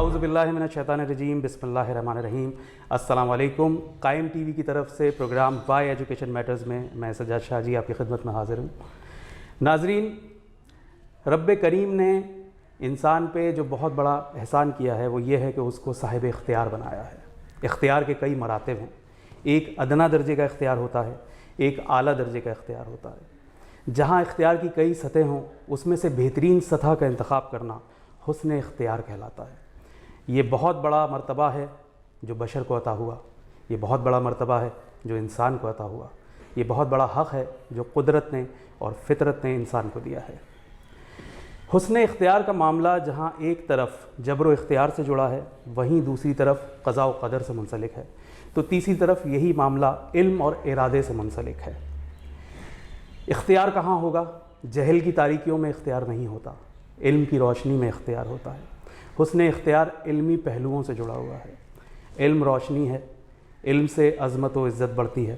اعوذ باللہ من الشیطان الرجیم، بسم اللہ الرحمن الرحیم۔ السلام علیکم۔ قائم ٹی وی کی طرف سے پروگرام وائی ایجوکیشن میٹرز میں سجاد شاہ جی آپ کی خدمت میں حاضر ہوں۔ ناظرین، رب کریم نے انسان پہ جو بہت بڑا احسان کیا ہے وہ یہ ہے کہ اس کو صاحب اختیار بنایا ہے۔ اختیار کے کئی مراتب ہیں، ایک ادنا درجے کا اختیار ہوتا ہے، ایک اعلیٰ درجے کا اختیار ہوتا ہے۔ جہاں اختیار کی کئی سطح ہوں اس میں سے بہترین سطح کا انتخاب کرنا حسن اختیار کہلاتا ہے۔ یہ بہت بڑا مرتبہ ہے جو بشر کو عطا ہوا، یہ بہت بڑا مرتبہ ہے جو انسان کو عطا ہوا، یہ بہت بڑا حق ہے جو قدرت نے اور فطرت نے انسان کو دیا ہے۔ حسن اختیار کا معاملہ جہاں ایک طرف جبر و اختیار سے جڑا ہے، وہیں دوسری طرف قضاء و قدر سے منسلک ہے، تو تیسری طرف یہی معاملہ علم اور ارادے سے منسلک ہے۔ اختیار کہاں ہوگا؟ جہل کی تاریکیوں میں اختیار نہیں ہوتا، علم کی روشنی میں اختیار ہوتا ہے۔ حسن اختیار علمی پہلوؤں سے جڑا ہوا ہے۔ علم روشنی ہے، علم سے عظمت و عزت بڑھتی ہے،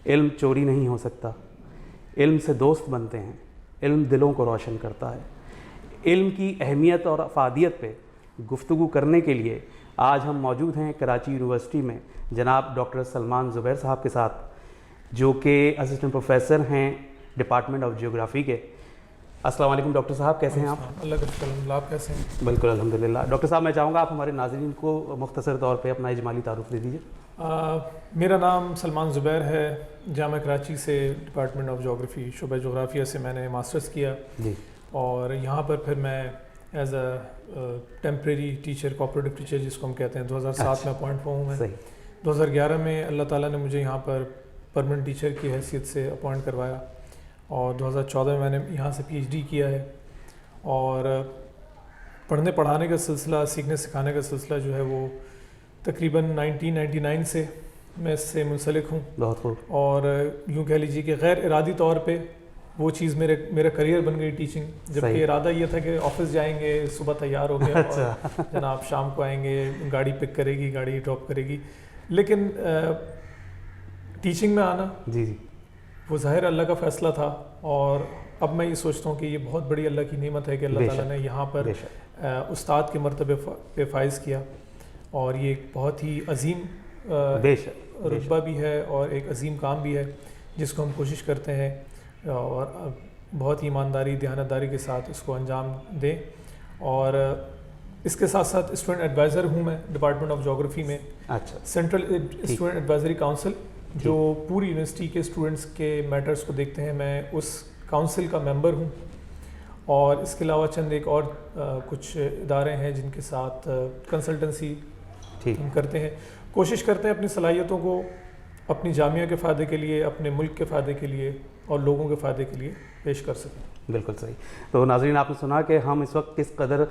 علم چوری نہیں ہو سکتا، علم سے دوست بنتے ہیں، علم دلوں کو روشن کرتا ہے۔ علم کی اہمیت اور افادیت پہ گفتگو کرنے کے لیے آج ہم موجود ہیں کراچی یونیورسٹی میں جناب ڈاکٹر سلمان زبیر صاحب کے ساتھ، جو کہ اسسٹنٹ پروفیسر ہیں ڈپارٹمنٹ آف جیوگرافی کے۔ السلام علیکم ڈاکٹر صاحب، کیسے ہیں آپ؟ اللہ کا شکر الحمدللہ، آپ کیسے ہیں؟ بالکل الحمدللہ۔ ڈاکٹر صاحب، میں چاہوں گا آپ ہمارے ناظرین کو مختصر طور پہ اپنا اجمالی تعارف دے دیجیے۔ میرا نام سلمان زبیر ہے، جامعہ کراچی سے ڈپارٹمنٹ آف جیوگرافی شعبہ جغرافیہ سے میں نے ماسٹرز کیا جی، اور یہاں پر پھر میں as a temporary teacher, cooperative teacher جس کو ہم کہتے ہیں، 2007 میں اپوائنٹ ہوا ہوں میں۔ 2011 میں اللہ تعالیٰ نے مجھے یہاں پر پرمننٹ ٹیچر کی حیثیت سے اپوائنٹ کروایا اور 2014 میں نے یہاں سے پی ایچ ڈی کیا ہے، اور پڑھنے پڑھانے کا سلسلہ، سیکھنے سکھانے کا سلسلہ جو ہے وہ تقریباً 1999 سے میں اس سے منسلک ہوں۔ بہت خوب۔ اور یوں کہہ لیجیے کہ غیر ارادی طور پہ وہ چیز میرا کریئر بن گئی ٹیچنگ، جبکہ ارادہ یہ تھا کہ آفس جائیں گے، صبح تیار ہو گئے اور جناب شام کو آئیں گے، گاڑی پک کرے گی، گاڑی ڈراپ کرے گی، لیکن ٹیچنگ میں آنا جی جی، وہ ظاہر اللہ کا فیصلہ تھا، اور اب میں یہ سوچتا ہوں کہ یہ بہت بڑی اللہ کی نعمت ہے کہ اللہ تعالیٰ نے یہاں پر استاد کے مرتبے پہ فائز کیا، اور یہ ایک بہت ہی عظیم رتبہ بھی ہے اور ایک عظیم کام بھی ہے جس کو ہم کوشش کرتے ہیں اور بہت ہی ایمانداری، دیانتداری کے ساتھ اس کو انجام دیں۔ اور اس کے ساتھ ساتھ اسٹوڈنٹ ایڈوائزر ہوں میں ڈپارٹمنٹ آف جیوگرافی میں، سینٹرل اسٹوڈنٹ ایڈوائزری کاؤنسل جو پوری یونیورسٹی کے اسٹوڈنٹس کے میٹرز کو دیکھتے ہیں، میں اس کاؤنسل کا ممبر ہوں۔ اور اس کے علاوہ چند ایک اور کچھ ادارے ہیں جن کے ساتھ کنسلٹنسی ہم کرتے ہیں، کوشش کرتے ہیں اپنی صلاحیتوں کو اپنی جامعہ کے فائدے کے لیے، اپنے ملک کے فائدے کے لیے اور لوگوں کے فائدے کے لیے پیش کر سکیں۔ بالکل صحیح۔ تو ناظرین، آپ نے سنا کہ ہم اس وقت کس قدر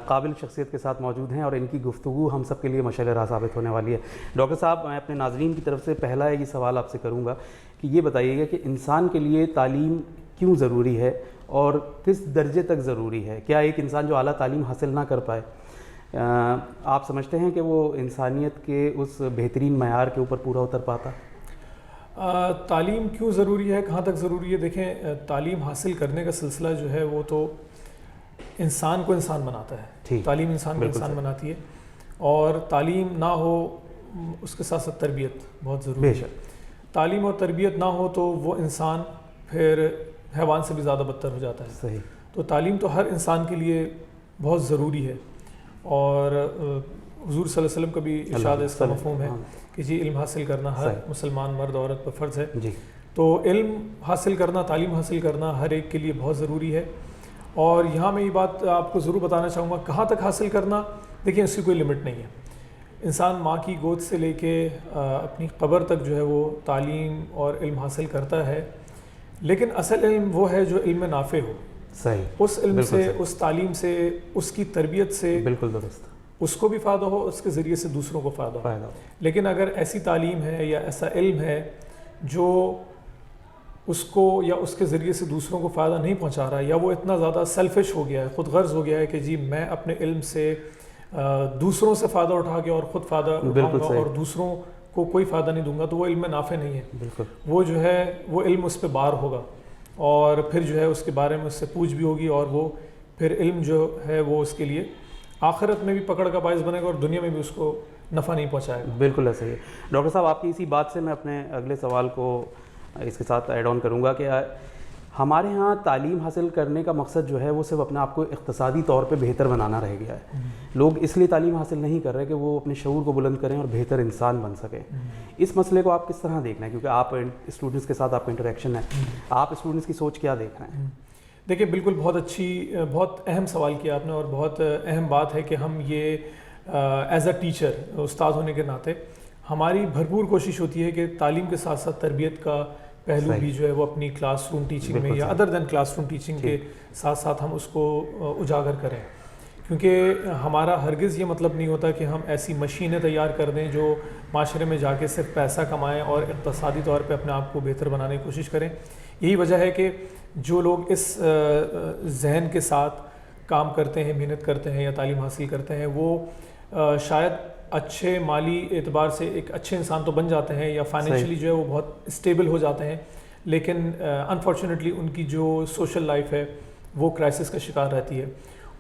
قابل شخصیت کے ساتھ موجود ہیں اور ان کی گفتگو ہم سب کے لیے مشعل راہ ثابت ہونے والی ہے۔ ڈاکٹر صاحب، میں اپنے ناظرین کی طرف سے پہلا یہ سوال آپ سے کروں گا کہ یہ بتائیے گا کہ انسان کے لیے تعلیم کیوں ضروری ہے اور کس درجے تک ضروری ہے؟ کیا ایک انسان جو اعلیٰ تعلیم حاصل نہ کر پائے، آپ سمجھتے ہیں کہ وہ انسانیت کے اس بہترین معیار کے اوپر پورا اتر پاتا؟ تعلیم کیوں ضروری ہے، کہاں تک ضروری ہے؟ دیکھیں، تعلیم حاصل کرنے کا سلسلہ جو ہے وہ تو انسان کو انسان بناتا ہے، تعلیم انسان کو انسان بناتی ہے، اور تعلیم نہ ہو اس کے ساتھ ساتھ تربیت بہت ضروری ہے۔ تعلیم اور تربیت نہ ہو تو وہ انسان پھر حیوان سے بھی زیادہ بدتر ہو جاتا ہے۔ صحیح۔ تو تعلیم تو ہر انسان کے لیے بہت ضروری ہے، اور حضور صلی اللہ علیہ وسلم کا بھی ارشاد اس کا مفہوم ہے کہ جی علم حاصل کرنا ہر مسلمان مرد عورت پر فرض ہے۔ تو علم حاصل کرنا، تعلیم حاصل کرنا ہر ایک کے لیے بہت ضروری ہے، اور یہاں میں یہ بات آپ کو ضرور بتانا چاہوں گا، کہاں تک حاصل کرنا، دیکھیں اس کی کوئی لمٹ نہیں ہے۔ انسان ماں کی گود سے لے کے اپنی قبر تک جو ہے وہ تعلیم اور علم حاصل کرتا ہے، لیکن اصل علم وہ ہے جو علم نافع ہو۔ صحیح۔ اس علم سے، اس تعلیم سے، اس کی تربیت سے بالکل درست، اس کو بھی فائدہ ہو، اس کے ذریعے سے دوسروں کو فائدہ ہو۔ لیکن اگر ایسی تعلیم ہے یا ایسا علم ہے جو اس کو یا اس کے ذریعے سے دوسروں کو فائدہ نہیں پہنچا رہا، یا وہ اتنا زیادہ سیلفش ہو گیا ہے، خود غرض ہو گیا ہے کہ جی میں اپنے علم سے دوسروں سے فائدہ اٹھا کے اور خود فائدہ اٹھاؤں گا اور دوسروں کو کوئی فائدہ نہیں دوں گا، تو وہ علم نافع نہیں ہے۔ وہ جو ہے وہ علم اس پہ بار ہوگا، اور پھر جو ہے اس کے بارے میں اس سے پوچھ بھی ہوگی، اور وہ پھر علم جو ہے وہ اس کے لیے آخرت میں بھی پکڑ کا باعث بنے گا اور دنیا میں بھی اس کو نفع نہیں پہنچائے گا. بالکل ایسا ہی ہے. ڈاکٹر صاحب آپ کی اسی بات سے میں اپنے اگلے سوال کو اس کے ساتھ ایڈ آن کروں گا کہ ہمارے ہاں تعلیم حاصل کرنے کا مقصد جو ہے وہ صرف اپنے آپ کو اقتصادی طور پہ بہتر بنانا رہ گیا ہے. لوگ اس لیے تعلیم حاصل نہیں کر رہے کہ وہ اپنے شعور کو بلند کریں اور بہتر انسان بن سکیں. اس مسئلے کو آپ کس طرح دیکھ رہے ہیں, کیونکہ آپ اسٹوڈنٹس کے ساتھ آپ کا انٹریکشن ہے, آپ اسٹوڈنٹس کی سوچ کیا دیکھ رہے ہیں؟ دیکھیں بالکل بہت اہم سوال کیا آپ نے, اور بہت اہم بات ہے کہ ہم یہ ایز اے ٹیچر, استاد ہونے کے ناطے ہماری بھرپور کوشش ہوتی ہے کہ تعلیم کے ساتھ ساتھ تربیت کا پہلو بھی جو ہے وہ اپنی کلاس روم ٹیچنگ میں یا other than classroom teaching کے ساتھ ساتھ ہم اس کو اجاگر کریں. کیونکہ ہمارا ہرگز یہ مطلب نہیں ہوتا کہ ہم ایسی مشینیں تیار کر دیں جو معاشرے میں جا کے صرف پیسہ کمائیں اور اقتصادی طور پہ اپنے آپ کو بہتر بنانے کی کوشش کریں. یہی وجہ ہے کہ جو لوگ اس ذہن کے ساتھ کام کرتے ہیں, محنت کرتے ہیں یا تعلیم حاصل کرتے ہیں, وہ شاید اچھے مالی اعتبار سے ایک اچھے انسان تو بن جاتے ہیں یا فائنینشلی جو ہے وہ بہت اسٹیبل ہو جاتے ہیں, لیکن انفارچونیٹلی ان کی جو سوشل لائف ہے وہ کرائسس کا شکار رہتی ہے.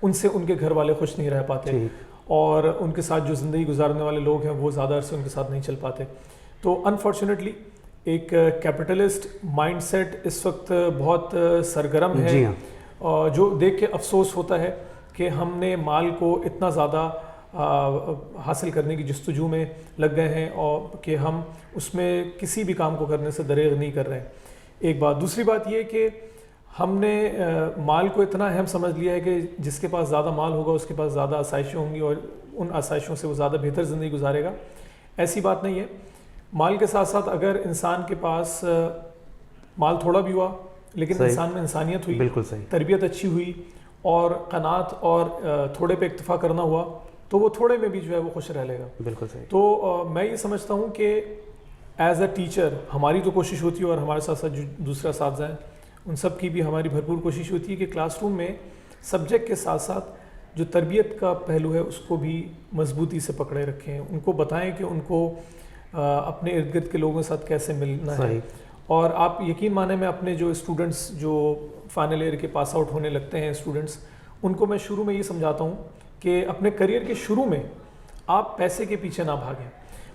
ان سے ان کے گھر والے خوش نہیں رہ پاتے اور ان کے ساتھ جو زندگی گزارنے والے لوگ ہیں وہ زیادہ عرصے ان کے ساتھ نہیں چل پاتے. تو انفارچونیٹلی ایک کیپٹلسٹ مائنڈ سیٹ اس وقت بہت سرگرم ہے, جو دیکھ کے افسوس ہوتا ہے کہ ہم نے مال کو اتنا زیادہ حاصل کرنے کی جستجو میں لگ گئے ہیں اور کہ ہم اس میں کسی بھی کام کو کرنے سے دریغ نہیں کر رہے ہیں. ایک بات. دوسری بات یہ کہ ہم نے مال کو اتنا اہم سمجھ لیا ہے کہ جس کے پاس زیادہ مال ہوگا اس کے پاس زیادہ آسائشیں ہوں گی اور ان آسائشوں سے وہ زیادہ بہتر زندگی گزارے گا. ایسی بات نہیں ہے. مال کے ساتھ ساتھ اگر انسان کے پاس مال تھوڑا بھی ہوا لیکن انسان میں انسانیت ہوئی, بالکل صحیح, تربیت اچھی ہوئی اور قناعت اور تھوڑے پہ اکتفا کرنا ہوا تو وہ تھوڑے میں بھی جو ہے وہ خوش رہ لے گا. بالکل صحیح. تو میں یہ سمجھتا ہوں کہ ایز اے ٹیچر ہماری تو کوشش ہوتی ہے اور ہمارے ساتھ ساتھ جو دوسرے اساتذہ ہیں ان سب کی بھی ہماری بھرپور کوشش ہوتی ہے کہ کلاس روم میں سبجیکٹ کے ساتھ ساتھ جو تربیت کا پہلو ہے اس کو بھی مضبوطی سے پکڑے رکھیں, ان کو بتائیں کہ ان کو اپنے ارد گرد کے لوگوں کے ساتھ کیسے ملنا ہے. اور آپ یقین مانیں میں اپنے جو اسٹوڈنٹس جو فائنل ایئر کے پاس آؤٹ ہونے لگتے ہیں اسٹوڈنٹس, ان کو میں شروع میں یہ سمجھاتا ہوں کہ اپنے کریئر کے شروع میں آپ پیسے کے پیچھے نہ بھاگیں.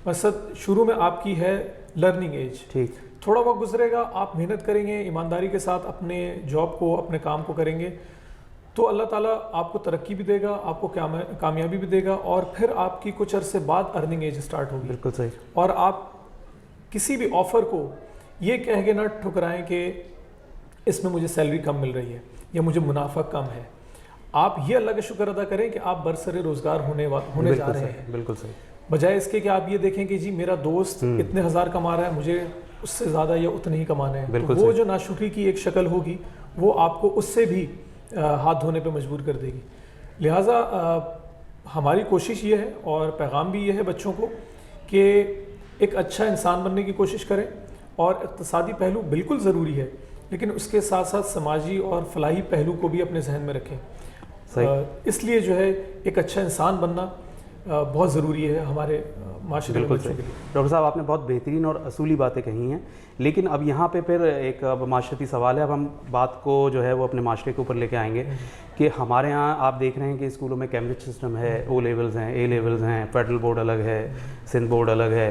مقصد شروع میں آپ کی ہے لرننگ ایج, ٹھیک, تھوڑا وقت گزرے گا, آپ محنت کریں گے, ایمانداری کے ساتھ اپنے جاب کو اپنے کام کو کریں گے تو اللہ تعالیٰ آپ کو ترقی بھی دے گا, آپ کو کامیابی بھی دے گا اور پھر آپ کی کچھ عرصے بعد ارننگ ایج اسٹارٹ ہوگی. بالکل صحیح. اور آپ کسی بھی آفر کو یہ کہہ کے نہ ٹھکرائیں کہ اس میں مجھے سیلری کم مل رہی ہے یا مجھے منافع کم ہے. آپ یہ اللہ کا شکر ادا کریں کہ آپ برسر روزگار ہونے جا رہے ہیں. بالکل صحیح. بجائے اس کے کہ آپ یہ دیکھیں کہ جی میرا دوست اتنے ہزار کما رہا ہے, مجھے اس سے زیادہ یا اتنے ہی کمانے ہیں. وہ جو ناشکری کی ایک شکل ہوگی وہ آپ کو اس سے بھی ہاتھ دھونے پہ مجبور کر دے گی. لہٰذا ہماری کوشش یہ ہے اور پیغام بھی یہ ہے بچوں کو کہ ایک اچھا انسان بننے کی کوشش کریں اور اقتصادی پہلو بالکل ضروری ہے لیکن اس کے ساتھ ساتھ سماجی اور فلاحی پہلو کو بھی اپنے ذہن میں رکھیں. اس لیے جو ہے ایک اچھا انسان بننا بہت ضروری ہے ہمارے معاشرے میں. ڈاکٹر صاحب آپ نے بہت بہترین اور اصولی باتیں کہی ہیں, لیکن اب یہاں پہ پھر ایک معاشرتی سوال ہے. اب ہم بات کو جو ہے وہ اپنے معاشرے کے اوپر لے کے آئیں گے کہ ہمارے ہاں آپ دیکھ رہے ہیں کہ اسکولوں میں کیمبرج سسٹم ہے, او لیولز ہیں, اے لیولز ہیں, فیڈرل بورڈ الگ ہے, سندھ بورڈ الگ ہے.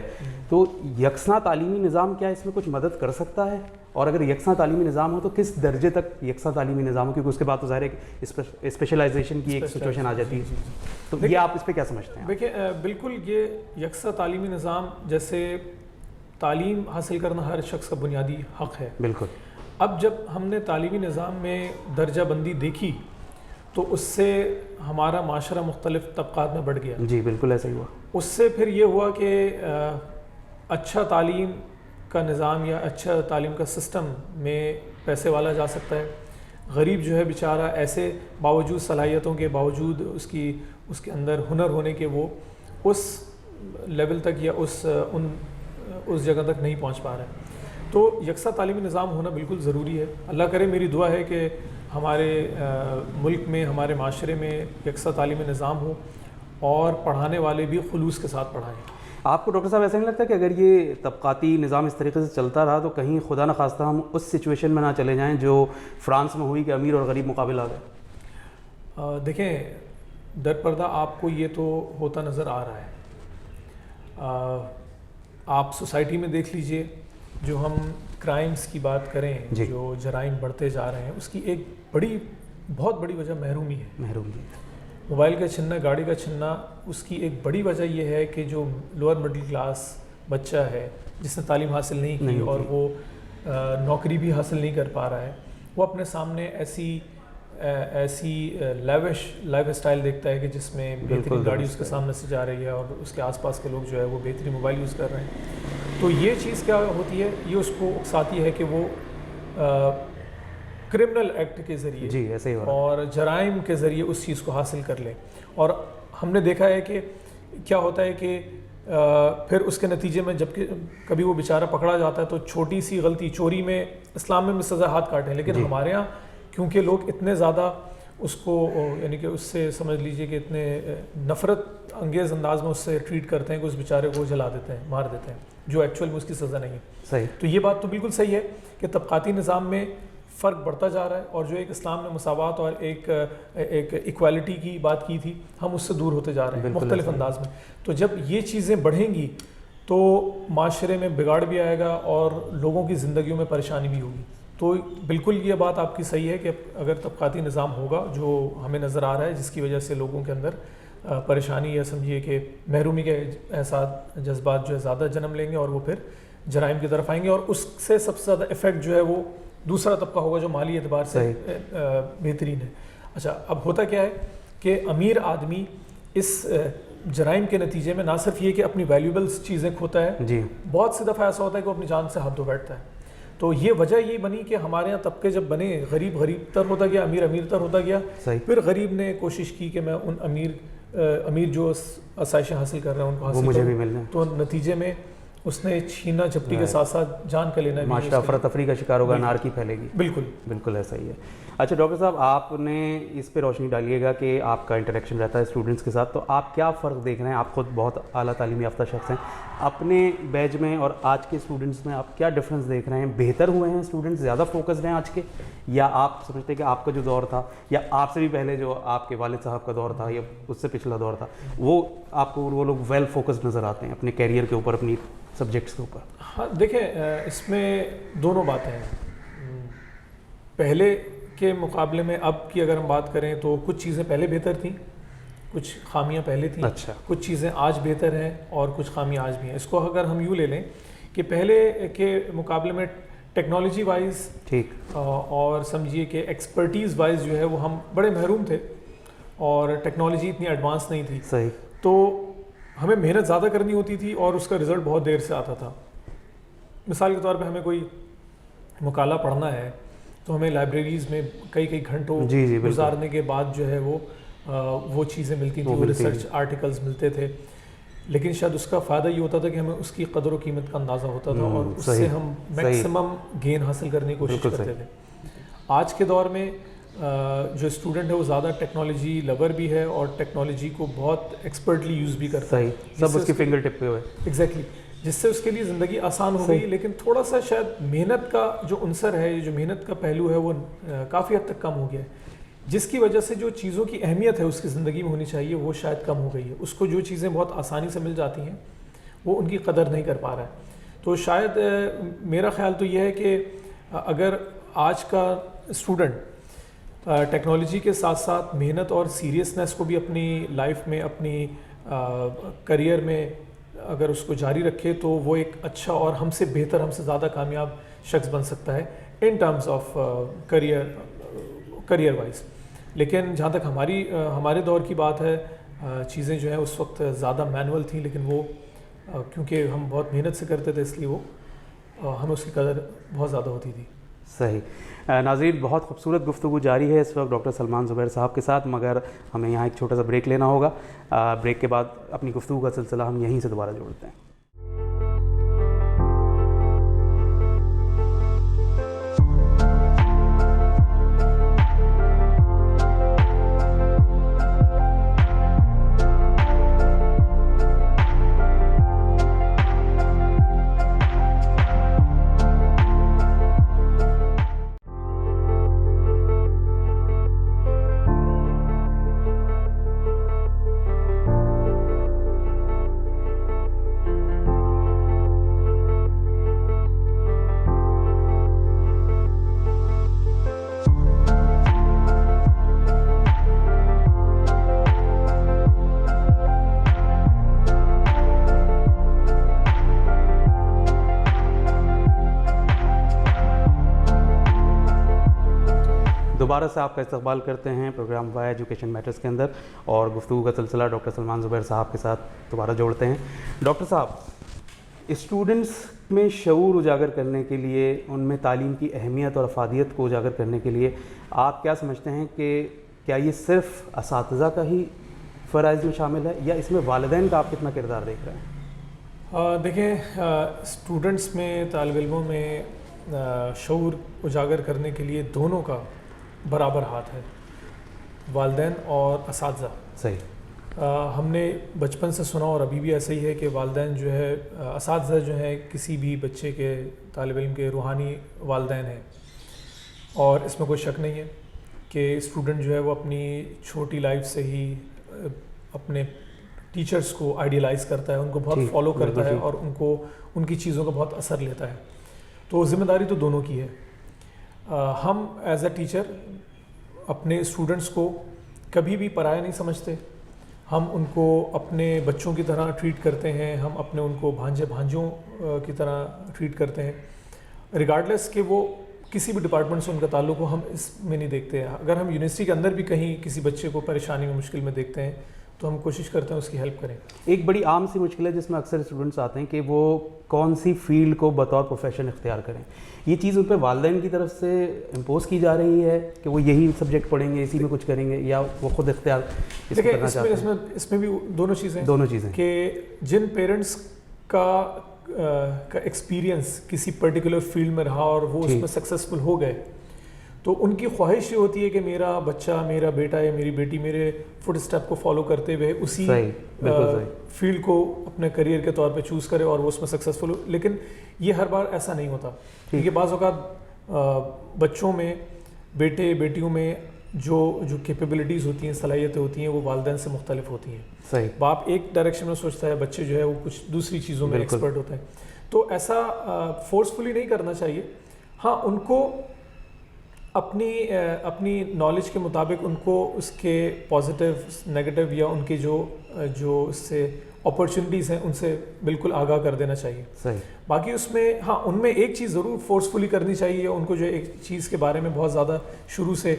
تو یکساں تعلیمی نظام کیا اس میں کچھ مدد کر سکتا ہے؟ اور اگر یکساں تعلیمی نظام ہو تو کس درجے تک یکساں تعلیمی نظام ہو, کیونکہ اس کے بعد تو ظاہر ہے کہ اسپیشلائزیشن کی ایک سچویشن آ جاتی ہے. تو یہ آپ اس پہ کیا سمجھتے ہیں؟ دیکھیں بالکل یہ یکساں تعلیمی نظام, جیسے تعلیم حاصل کرنا ہر شخص کا بنیادی حق ہے. بالکل. اب جب ہم نے تعلیمی نظام میں درجہ بندی دیکھی تو اس سے ہمارا معاشرہ مختلف طبقات میں بڑھ گیا. جی بالکل ایسا ہی ہوا. اس سے پھر یہ ہوا کہ اچھا تعلیم کا نظام یا اچھا تعلیم کا سسٹم میں پیسے والا جا سکتا ہے. غریب جو ہے بیچارہ ایسے باوجود صلاحیتوں کے باوجود اس کے اندر ہنر ہونے کے وہ اس لیول تک یا اس جگہ تک نہیں پہنچ پا رہا ہے. تو یکساں تعلیمی نظام ہونا بالکل ضروری ہے. اللہ کرے, میری دعا ہے کہ ہمارے ملک میں ہمارے معاشرے میں یکساں تعلیمی نظام ہو اور پڑھانے والے بھی خلوص کے ساتھ پڑھائیں. آپ کو ڈاکٹر صاحب ایسا نہیں لگتا کہ اگر یہ طبقاتی نظام اس طریقے سے چلتا رہا تو کہیں خدا نخواستہ ہم اس سچویشن میں نہ چلے جائیں جو فرانس میں ہوئی کہ امیر اور غریب مقابل آ گئے؟ دیکھیں در پردہ آپ کو یہ تو ہوتا نظر آ رہا ہے. آپ سوسائٹی میں دیکھ لیجئے, جو ہم کرائمز کی بات کریں, جو جرائم بڑھتے جا رہے ہیں, اس کی ایک بہت بڑی وجہ محرومی ہے. موبائل کا چھننا, گاڑی کا چھننا, اس کی ایک بڑی وجہ یہ ہے کہ جو لوور مڈل کلاس بچہ ہے جس نے تعلیم حاصل نہیں کی اور وہ نوکری بھی حاصل نہیں کر پا رہا ہے, وہ اپنے سامنے ایسی لیوش لائف اسٹائل دیکھتا ہے کہ جس میں بہترین گاڑی اس کے سامنے سے جا رہی ہے اور اس کے آس پاس کے لوگ جو ہے وہ بہترین موبائل یوز کر رہے ہیں. تو یہ چیز کیا ہوتی ہے, یہ اس کو اکساتی ہے کہ وہ کرمنل ایکٹ کے ذریعے اور جرائم کے ذریعے اس چیز کو حاصل کر لیں. اور ہم نے دیکھا ہے کہ کیا ہوتا ہے کہ پھر اس کے نتیجے میں جب کہ کبھی وہ بیچارہ پکڑا جاتا ہے تو چھوٹی سی غلطی, چوری میں اسلام میں بھی سزا ہاتھ کاٹیں, لیکن ہمارے ہاں کیونکہ لوگ اتنے زیادہ اس کو یعنی کہ اس سے سمجھ لیجئے کہ اتنے نفرت انگیز انداز میں اس سے ٹریٹ کرتے ہیں کہ اس بیچارے کو جلا دیتے ہیں, مار دیتے ہیں, جو ایکچوئل میں اس کی سزا نہیں ہے. تو یہ بات تو بالکل صحیح ہے کہ طبقاتی نظام میں فرق بڑھتا جا رہا ہے, اور جو ایک اسلام میں مساوات اور ایک ایکوالٹی کی بات کی تھی, ہم اس سے دور ہوتے جا رہے ہیں مختلف انداز میں. تو جب یہ چیزیں بڑھیں گی تو معاشرے میں بگاڑ بھی آئے گا اور لوگوں کی زندگیوں میں پریشانی بھی ہوگی. تو بالکل یہ بات آپ کی صحیح ہے کہ اگر طبقاتی نظام ہوگا جو ہمیں نظر آ رہا ہے, جس کی وجہ سے لوگوں کے اندر پریشانی یا سمجھیے کہ محرومی کے احساس جذبات جو ہے زیادہ جنم لیں گے اور وہ پھر جرائم کی طرف آئیں گے, اور اس سے سب سے زیادہ افیکٹ جو ہے وہ دوسرا طبقہ ہوگا جو مالی اعتبار سے بہترین ہے. اچھا, اب ہوتا کیا ہے کہ امیر آدمی اس جرائم کے نتیجے میں نہ صرف یہ کہ اپنی ویلیوبلس چیزیں کھوتا ہے, بہت سی دفعہ ایسا ہوتا ہے کہ وہ اپنی جان سے ہاتھ دھو بیٹھتا ہے. تو یہ وجہ یہ بنی کہ ہمارے یہاں طبقے جب بنے, غریب تر ہوتا گیا, امیر تر ہوتا گیا. پھر غریب نے کوشش کی کہ میں ان امیر جو آسائشیں حاصل کر رہے ہیں ان کو حاصل کروں, تو نتیجے میں اس نے چھینا جھپٹی کے ساتھ ساتھ جان کا لینا, معاشرہ افراتفری کا شکار ہوگا, انارکی پھیلے گی. بالکل ایسا ہی ہے. اچھا ڈاکٹر صاحب, آپ نے اس پہ روشنی ڈالیے گا کہ آپ کا انٹریکشن رہتا ہے اسٹوڈنٹس کے ساتھ, تو آپ کیا فرق دیکھ رہے ہیں؟ آپ خود بہت اعلیٰ تعلیم یافتہ شخص ہیں, اپنے بیچ میں اور آج کے اسٹوڈنٹس میں آپ کیا ڈفرینس دیکھ رہے ہیں؟ بہتر ہوئے ہیں اسٹوڈنٹس, زیادہ فوکسڈ ہیں آج کے, یا آپ سمجھتے ہیں کہ آپ کا جو دور تھا یا آپ سے بھی پہلے جو آپ کے والد صاحب کا دور تھا یا اس سے پچھلا دور تھا, آپ کو وہ لوگ ویل فوکسڈ نظر آتے ہیں اپنے کیریئر کے اوپر, اپنی سبجیکٹس کے اوپر؟ ہاں دیکھیں, اس میں دونوں باتیں ہیں. پہلے کے مقابلے میں اب کی اگر ہم بات کریں تو کچھ چیزیں پہلے بہتر تھیں, کچھ خامیاں پہلے تھیں. کچھ چیزیں آج بہتر ہیں اور کچھ خامیاں آج بھی ہیں. اس کو اگر ہم یوں لے لیں کہ پہلے کے مقابلے میں ٹیکنالوجی وائز اور سمجھیے کہ ایکسپرٹیز وائز جو ہے وہ ہم بڑے محروم تھے, اور ٹیکنالوجی اتنی ایڈوانس نہیں تھی. تو ہمیں محنت زیادہ کرنی ہوتی تھی اور اس کا رزلٹ بہت دیر سے آتا تھا. مثال کے طور پہ ہمیں کوئی مقالہ پڑھنا ہے تو ہمیں لائبریریز میں کئی گھنٹوں گزارنے کے بعد جو ہے وہ چیزیں ملتی تھیں, وہ ریسرچ آرٹیکلز ملتے تھے. لیکن شاید اس کا فائدہ یہ ہوتا تھا کہ ہمیں اس کی قدر و قیمت کا اندازہ ہوتا تھا اور اس سے ہم میکسیمم گین حاصل کرنے کی کوشش کرتے تھے. آج کے دور میں جو اسٹوڈنٹ ہے وہ زیادہ ٹیکنالوجی لور بھی ہے اور ٹیکنالوجی کو بہت ایکسپرٹلی یوز بھی کرتا ہے, سب اس کی فنگر ٹپ پہ ہوئے. ایگزیکٹلی, جس سے اس کے لیے زندگی آسان ہو گئی. لیکن تھوڑا سا شاید محنت کا جو عنصر ہے, جو محنت کا پہلو ہے, وہ کافی حد تک کم ہو گیا ہے, جس کی وجہ سے جو چیزوں کی اہمیت ہے اس کی زندگی میں ہونی چاہیے وہ شاید کم ہو گئی ہے. اس کو جو چیزیں بہت آسانی سے مل جاتی ہیں وہ ان کی قدر نہیں کر پا رہا ہے. تو شاید میرا خیال تو یہ ہے کہ اگر آج کا اسٹوڈنٹ ٹیکنالوجی کے ساتھ ساتھ محنت اور سیریسنس کو بھی اپنی لائف میں, اپنی کریئر میں اگر اس کو جاری رکھے تو وہ ایک اچھا اور ہم سے بہتر, ہم سے زیادہ کامیاب شخص بن سکتا ہے in terms of career wise. لیکن جہاں تک ہمارے دور کی بات ہے, چیزیں جو ہیں اس وقت زیادہ مینول تھیں, لیکن وہ کیونکہ ہم بہت محنت سے کرتے تھے اس لیے وہ ہمیں اس کی قدر بہت زیادہ ہوتی تھی. صحیح. ناظرین, بہت خوبصورت گفتگو جاری ہے اس وقت ڈاکٹر سلمان زبیر صاحب کے ساتھ, مگر ہمیں یہاں ایک چھوٹا سا بریک لینا ہوگا. بریک کے بعد اپنی گفتگو کا سلسلہ ہم یہیں سے دوبارہ جوڑتے ہیں. دوبارہ سے آپ کا استقبال کرتے ہیں پروگرام وائی ایجوکیشن میٹرز کے اندر اور گفتگو کا سلسلہ ڈاکٹر سلمان زبیر صاحب کے ساتھ دوبارہ جوڑتے ہیں. ڈاکٹر صاحب, اسٹوڈنٹس میں شعور اجاگر کرنے کے لیے, ان میں تعلیم کی اہمیت اور افادیت کو اجاگر کرنے کے لیے آپ کیا سمجھتے ہیں کہ کیا یہ صرف اساتذہ کا ہی فرائض میں شامل ہے یا اس میں والدین کا آپ کتنا کردار دیکھ رہے ہیں؟ دیکھیں, اسٹوڈنٹس میں, طالب علموں میں شعور اجاگر کرنے کے لیے دونوں کا برابر ہاتھ ہے, والدین اور اساتذہ. صحیح. ہم نے بچپن سے سنا اور ابھی بھی ایسا ہی ہے کہ والدین جو ہے, اساتذہ جو ہے کسی بھی بچے کے, طالب علم کے روحانی والدین ہیں, اور اس میں کوئی شک نہیں ہے کہ اسٹوڈنٹ جو ہے وہ اپنی چھوٹی لائف سے ہی اپنے ٹیچرز کو آئیڈیلائز کرتا ہے, ان کو بہت فالو کرتا ہے اور ان کی چیزوں کا بہت اثر لیتا ہے. تو ذمہ داری تو دونوں کی ہے. ہم ایز اے ٹیچر اپنے اسٹوڈنٹس کو کبھی بھی پرایا نہیں سمجھتے, ہم ان کو اپنے بچوں کی طرح ٹریٹ کرتے ہیں, ہم ان کو بھانجوں کی طرح ٹریٹ کرتے ہیں, ریگارڈلیس کہ وہ کسی بھی ڈپارٹمنٹ سے ان کا تعلق ہو. ہم اس میں نہیں دیکھتے ہیں. اگر ہم یونیورسٹی کے اندر بھی کہیں کسی بچے کو پریشانی میں, مشکل میں دیکھتے ہیں تو ہم کوشش کرتے ہیں اس کی ہیلپ کریں. ایک بڑی عام سی مشکل ہے جس میں اکثر اسٹوڈنٹس آتے ہیں کہ وہ کون سی فیلڈ کو بطور پروفیشن اختیار کریں. یہ چیز ان پہ والدین کی طرف سے امپوز کی جا رہی ہے کہ وہ یہی سبجیکٹ پڑھیں گے, اسی میں کچھ کریں گے, یا وہ خود اختیار اس کو کرنا چاہتے ہیں؟ اس میں بھی دونوں چیزیں کہ جن پیرنٹس کا ایکسپیرینس کسی پرٹیکولر فیلڈ میں رہا اور وہ اس میں سکسیزفل ہو گئے, تو ان کی خواہش یہ ہوتی ہے کہ میرا بچہ, میرا بیٹا یا میری بیٹی میرے فٹ اسٹیپ کو فالو کرتے ہوئے اسی فیلڈ کو اپنے کریئر کے طور پہ چوز کرے اور وہ اس میں سکسیزفل ہو. لیکن یہ ہر بار ایسا نہیں ہوتا, کیونکہ بعض اوقات بچوں میں, بیٹے بیٹیوں میں جو کیپیبلٹیز ہوتی ہیں, صلاحیتیں ہوتی ہیں, وہ والدین سے مختلف ہوتی ہیں. صحیح. باپ ایک ڈائریکشن میں سوچتا ہے, بچے جو ہے وہ کچھ دوسری چیزوں میں ایکسپرٹ ہوتے ہیں. تو ایسا فورسفلی نہیں کرنا چاہیے. ہاں, ان کو اپنی نالج کے مطابق ان کو اس کے پازیٹیو, نیگیٹو یا ان کے جو اس سے اپرچونیٹیز ہیں ان سے بالکل آگاہ کر دینا چاہیے. صحیح. باقی اس میں ہاں, ان میں ایک چیز ضرور فورسفلی کرنی چاہیے, ان کو جو ایک چیز کے بارے میں بہت زیادہ شروع سے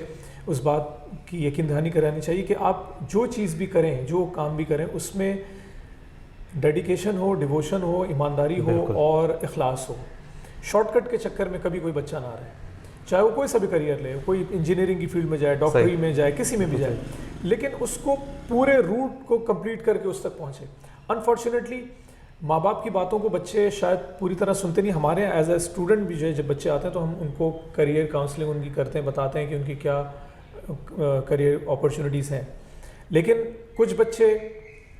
اس بات کی یقین دہانی کرانی چاہیے کہ آپ جو چیز بھی کریں, جو کام بھی کریں, اس میں ڈیڈیکیشن ہو, ڈیووشن ہو, ایمانداری ہو اور اخلاص ہو. شارٹ کٹ کے چکر میں کبھی کوئی بچہ نہ رہے, چاہے وہ کوئی سا بھی کریئر لے, کوئی انجینئرنگ کی فیلڈ میں جائے, ڈاکٹری میں جائے, کسی میں بھی جائے, لیکن اس کو پورے روٹ کو کمپلیٹ کر کے اس تک پہنچے. انفارچونیٹلی ماں باپ کی باتوں کو بچے شاید پوری طرح سنتے نہیں. ہمارے یہاں ایز اے اسٹوڈنٹ بھی جو ہے, جب بچے آتے ہیں تو ہم ان کو کریئر کاؤنسلنگ ان کی کرتے ہیں, بتاتے ہیں کہ ان کی کیا کریئر اپرچونیٹیز ہیں. لیکن کچھ بچے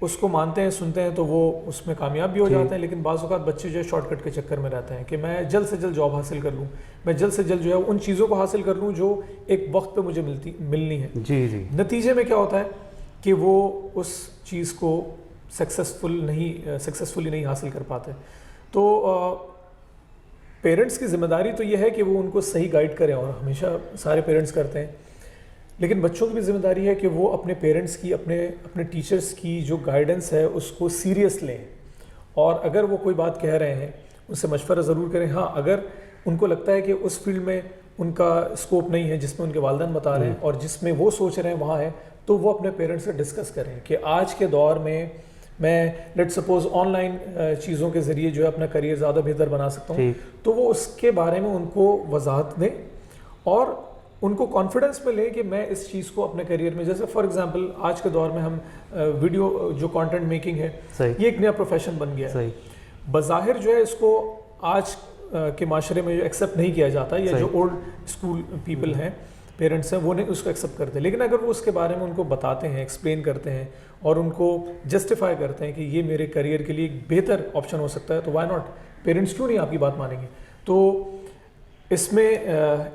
اس کو مانتے ہیں, سنتے ہیں, تو وہ اس میں کامیاب بھی ہو جاتے ہیں. لیکن بعض اوقات بچے جو ہے شارٹ کٹ کے چکر میں رہتے ہیں کہ میں جلد سے جلد جاب حاصل کر لوں, میں جلد سے جلد جو ہے ان چیزوں کو حاصل کر لوں جو ایک وقت پہ مجھے ملنی ہے. نتیجے میں کیا ہوتا ہے کہ وہ اس چیز کو سکسیسفلی نہیں حاصل کر پاتے. تو پیرنٹس کی ذمہ داری تو یہ ہے کہ وہ ان کو صحیح گائیڈ کریں, اور ہمیشہ سارے پیرنٹس کرتے ہیں. لیکن بچوں کی بھی ذمہ داری ہے کہ وہ اپنے پیرنٹس کی, اپنے ٹیچرس کی جو گائیڈنس ہے اس کو سیریس لیں, اور اگر وہ کوئی بات کہہ رہے ہیں اس سے مشورہ ضرور کریں. ہاں, اگر ان کو لگتا ہے کہ اس فیلڈ میں ان کا اسکوپ نہیں ہے جس میں ان کے والدین بتا رہے ہیں اور جس میں وہ سوچ رہے ہیں وہاں ہے, تو وہ اپنے پیرنٹس سے ڈسکس کریں کہ آج کے دور میں لیٹ سپوز آن لائن چیزوں کے ذریعے جو ہے اپنا کریئر زیادہ بہتر بنا سکتا ہوں. تو وہ اس کے بارے میں ان کو وضاحت دیں اور ان کو کانفیڈنس میں لیں کہ میں اس چیز کو اپنے کریئر میں, جیسے فار ایگزامپل آج کے دور میں ہم ویڈیو جو کانٹینٹ میکنگ ہے, یہ ایک نیا پروفیشن بن گیا ہے. بظاہر جو ہے اس کو آج کے معاشرے میں جو ایکسیپٹ نہیں کیا جاتا, یا جو اولڈ اسکول پیپل ہیں, پیرنٹس ہیں, وہ نہیں اس کو ایکسیپٹ کرتے. لیکن اگر وہ اس کے بارے میں ان کو بتاتے ہیں, ایکسپلین کرتے ہیں اور ان کو جسٹیفائی کرتے ہیں کہ یہ میرے کریئر کے لیے ایک بہتر آپشن ہو سکتا ہے, تو وائی ناٹ, پیرنٹس کیوں نہیں آپ کی بات مانیں گے. تو اس میں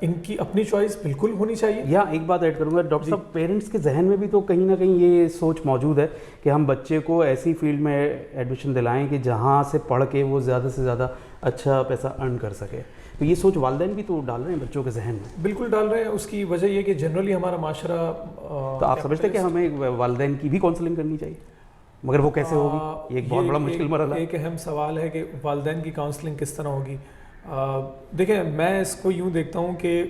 ان کی اپنی چوائس بالکل ہونی چاہیے. یا ایک بات ایڈ کروں گا ڈاکٹر صاحب, پیرنٹس کے ذہن میں بھی تو کہیں نہ کہیں یہ سوچ موجود ہے کہ ہم بچے کو ایسی فیلڈ میں ایڈمیشن دلائیں کہ جہاں سے پڑھ کے وہ زیادہ سے زیادہ اچھا پیسہ ارن کر سکے. تو یہ سوچ والدین بھی تو ڈال رہے ہیں بچوں کے ذہن میں. بالکل ڈال رہے ہیں. اس کی وجہ یہ کہ جنرلی ہمارا معاشرہ, تو آپ سمجھتے ہیں کہ ہمیں والدین کی بھی کاؤنسلنگ کرنی چاہیے, مگر وہ کیسے ہوگی؟ یہ ایک بہت بڑا مشکل مرحلہ ہے. ایک اہم سوال ہے کہ والدین کی کاؤنسلنگ کس طرح ہوگی. دیکھیں, میں اس کو یوں دیکھتا ہوں کہ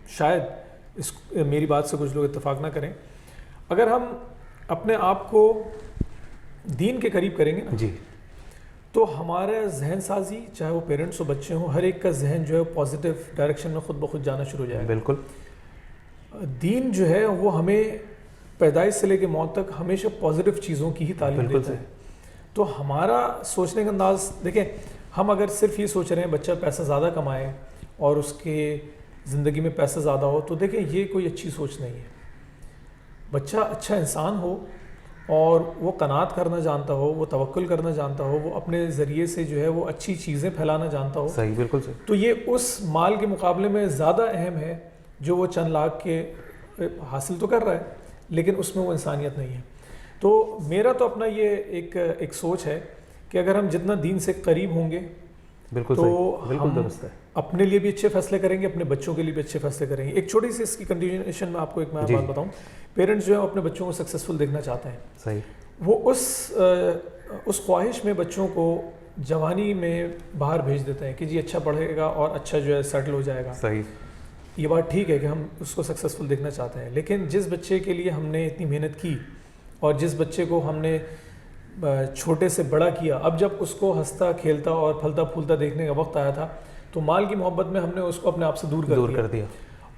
شاید میری بات سے کچھ لوگ اتفاق نہ کریں, اگر ہم اپنے آپ کو دین کے قریب کریں گے نا جی, تو ہمارا ذہن سازی, چاہے وہ پیرنٹس ہو بچے ہوں, ہر ایک کا ذہن جو ہے پازیٹیو ڈائریکشن میں خود بخود جانا شروع ہو جائے گا. بالکل. دین جو ہے وہ ہمیں پیدائش سے لے کے موت تک ہمیشہ پازیٹیو چیزوں کی ہی تعلیم دیتا ہے. تو ہمارا سوچنے کا انداز دیکھیں, ہم اگر صرف یہ سوچ رہے ہیں بچہ پیسہ زیادہ کمائے اور اس کے زندگی میں پیسہ زیادہ ہو, تو دیکھیں یہ کوئی اچھی سوچ نہیں ہے. بچہ اچھا انسان ہو اور وہ قناعت کرنا جانتا ہو, وہ توکل کرنا جانتا ہو, وہ اپنے ذریعے سے جو ہے وہ اچھی چیزیں پھیلانا جانتا ہو, صحیح, بالکل صحیح, تو یہ اس مال کے مقابلے میں زیادہ اہم ہے جو وہ چند لاکھ کے حاصل تو کر رہا ہے لیکن اس میں وہ انسانیت نہیں ہے. تو میرا تو اپنا یہ ایک سوچ ہے کہ اگر ہم جتنا دین سے قریب ہوں گے بالکل تو بالکل درست ہے, اپنے لیے بھی اچھے فیصلے کریں گے, اپنے بچوں کے لیے بھی اچھے فیصلے کریں گے. ایک چھوٹی سی اس کی کنٹینیوشن میں آپ کو ایک میں بات بتاؤں. پیرنٹس جو ہے اپنے بچوں کو سکسیزفل دیکھنا چاہتے ہیں. صحیح. وہ اس خواہش میں بچوں کو جوانی میں باہر بھیج دیتے ہیں کہ جی اچھا پڑھے گا اور اچھا جو ہے سیٹل ہو جائے گا. صحیح. یہ بات ٹھیک ہے کہ ہم اس کو سکسیزفل دیکھنا چاہتے ہیں, لیکن جس بچے کے لیے ہم نے اتنی محنت کی اور جس بچے کو ہم نے چھوٹے سے بڑا کیا, اب جب اس کو ہنستا کھیلتا اور پھلتا پھولتا دیکھنے کا وقت آیا تھا تو مال کی محبت میں ہم نے اس کو اپنے آپ سے دور کر دیا.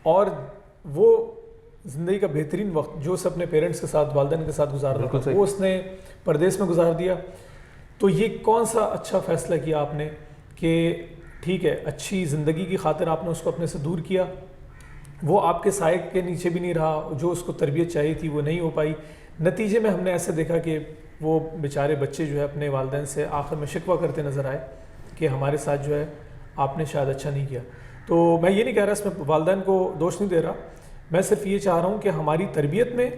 اور وہ زندگی کا بہترین وقت جو اسے اپنے پیرنٹس کے ساتھ, والدین کے ساتھ گزار رہا تھا, وہ اس نے پردیس میں گزار دیا. تو یہ کون سا اچھا فیصلہ کیا آپ نے کہ ٹھیک ہے اچھی زندگی کی خاطر آپ نے اس کو اپنے سے دور کیا, وہ آپ کے سائے کے نیچے بھی نہیں رہا, جو اس کو تربیت چاہیے تھی وہ نہیں ہو پائی. نتیجے میں ہم نے ایسے دیکھا کہ وہ بیچارے بچے جو ہے اپنے والدین سے آخر میں شکوہ کرتے نظر آئے کہ ہمارے ساتھ جو ہے آپ نے شاید اچھا نہیں کیا. تو میں یہ نہیں کہہ رہا اس میں والدین کو دوش نہیں دے رہا, میں صرف یہ چاہ رہا ہوں کہ ہماری تربیت میں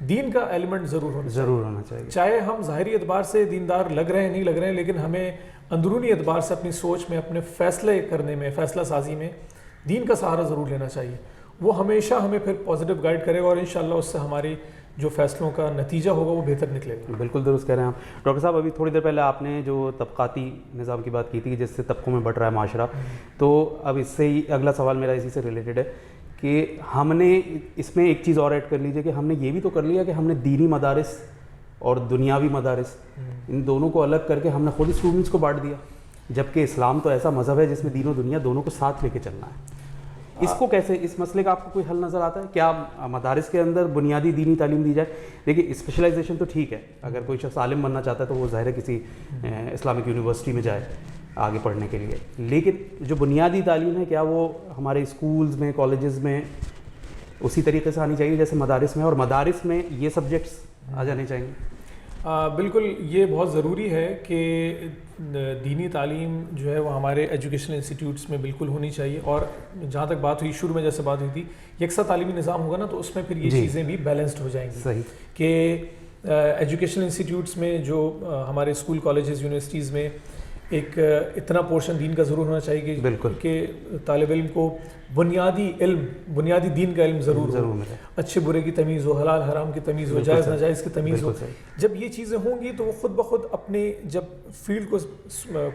دین کا ایلیمنٹ ضرور ہونا چاہیے. چاہے ہم ظاہری اعتبار سے دیندار لگ رہے ہیں نہیں لگ رہے ہیں, لیکن ہمیں اندرونی اعتبار سے اپنی سوچ میں, اپنے فیصلے کرنے میں, فیصلہ سازی میں دین کا سہارا ضرور لینا چاہیے. وہ ہمیشہ ہمیں پھر پازیٹیو گائیڈ کرے گا اور انشاءاللہ اس سے ہماری جو فیصلوں کا نتیجہ ہوگا وہ بہتر نکلے گا. بالکل درست کہہ رہے ہیں آپ. ڈاکٹر صاحب ابھی تھوڑی دیر پہلے آپ نے جو طبقاتی نظام کی بات کی تھی جس سے طبقوں میں بٹ رہا ہے معاشرہ, تو اب اس سے ہی اگلا سوال میرا اسی سے ریلیٹڈ ہے کہ ہم نے اس میں ایک چیز اور ایڈ کر لیجیے کہ ہم نے یہ بھی تو کر لیا کہ ہم نے دینی مدارس اور دنیاوی مدارس ان دونوں کو الگ کر کے ہم نے خود اسٹوڈنٹس کو بانٹ دیا, جبکہ اسلام تو ایسا مذہب ہے جس میں دین و دنیا دونوں کو ساتھ لے کے چلنا ہے. اس کو کیسے, اس مسئلے کا آپ کو کوئی حل نظر آتا ہے؟ کیا مدارس کے اندر بنیادی دینی تعلیم دی جائے؟ دیکھیے اسپیشلائزیشن تو ٹھیک ہے, اگر کوئی شخص عالم بننا چاہتا ہے تو وہ ظاہر ہے کسی اسلامک یونیورسٹی میں جائے آگے پڑھنے کے لیے, لیکن جو بنیادی تعلیم ہے کیا وہ ہمارے اسکولز میں, کالجز میں اسی طریقے سے آنی چاہیے جیسے مدارس میں, اور مدارس میں یہ سبجیکٹس آ جانے چاہیے؟ بالکل, یہ بہت ضروری ہے کہ دینی تعلیم جو ہے وہ ہمارے ایجوکیشن انسٹیٹیوٹس میں بالکل ہونی چاہیے. اور جہاں تک بات ہوئی شروع میں جیسے بات ہوئی تھی, یکساں تعلیمی نظام ہوگا نا تو اس میں پھر یہ چیزیں بھی بیلنسڈ ہو جائیں گی. صحیح. کہ ایجوکیشن انسٹیٹیوٹس میں جو ہمارے اسکول, کالجز, یونیورسٹیز میں ایک اتنا پورشن دین کا ضرور ہونا چاہیے کہ طالب علم کو بنیادی دین کا علم ضرور ہو, اچھے برے کی تمیز ہو, حلال حرام کی تمیز ہو, جائز ناجائز کی تمیز ہو. جب یہ چیزیں ہوں گی تو وہ خود بخود اپنے جب فیلڈ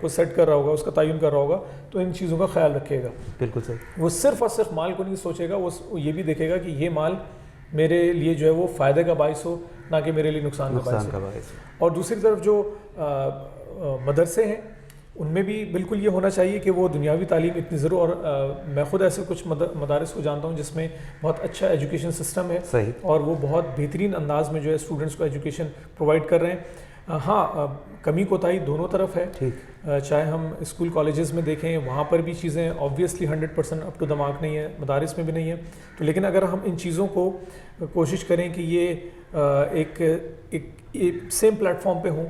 کو سیٹ کر رہا ہوگا, اس کا تعین کر رہا ہوگا, تو ان چیزوں کا خیال رکھے گا. بالکل صحیح. وہ صرف اور صرف مال کو نہیں سوچے گا, وہ یہ بھی دیکھے گا کہ یہ مال میرے لیے جو ہے وہ فائدے کا باعث ہو, نہ کہ میرے لیے نقصان کا باعث ہو. اور دوسری طرف جو مدرسے ہیں ان میں بھی بالکل یہ ہونا چاہیے کہ وہ دنیاوی تعلیم اتنی ضرور, اور میں خود ایسے کچھ مدارس کو جانتا ہوں جس میں بہت اچھا ایجوکیشن سسٹم ہے. صحیح. اور وہ بہت بہترین انداز میں جو ہے اسٹوڈنٹس کو ایجوکیشن پرووائڈ کر رہے ہیں. ہاں, کمی کوتاہی دونوں طرف ہے. چاہے ہم اسکول کالجز میں دیکھیں, وہاں پر بھی چیزیں obviously 100% up to the mark نہیں ہے, مدارس میں بھی نہیں ہے. تو لیکن اگر ہم ان چیزوں کو کوشش کریں کہ یہ ایک سیم پلیٹ فارم پہ ہوں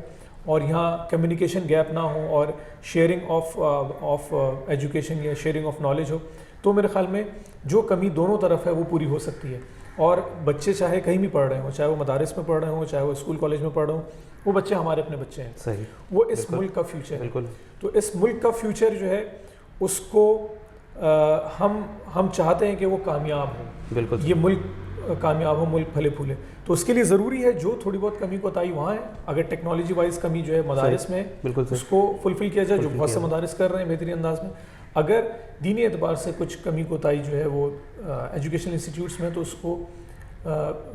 اور یہاں کمیونیکیشن گیپ نہ ہو اور شیئرنگ آف ایجوکیشن یا شیئرنگ آف نالج ہو, تو میرے خیال میں جو کمی دونوں طرف ہے وہ پوری ہو سکتی ہے. اور بچے چاہے کہیں بھی پڑھ رہے ہوں, چاہے وہ مدارس میں پڑھ رہے ہوں, چاہے وہ اسکول کالج میں پڑھ رہے ہوں, وہ بچے ہمارے اپنے بچے ہیں. صحیح. وہ اس ملک کا فیوچر ہے. بالکل. تو اس ملک کا فیوچر جو ہے اس کو ہم چاہتے ہیں کہ وہ کامیاب ہو. بالکل. یہ ملک کامیاب ہو, ملک پھلے پھولے. تو اس کے لیے ضروری ہے جو تھوڑی بہت کمی کوتاہی وہاں ہے, اگر ٹیکنالوجی وائز کمی جو ہے مدارس میں اس کو فلفل کیا جائے, جو بہت سے مدارس کر رہے ہیں بہترین انداز میں. اگر دینی اعتبار سے کچھ کمی کوتاہی جو ہے وہ ایجوکیشنل انسٹیٹیوٹس میں تو اس کو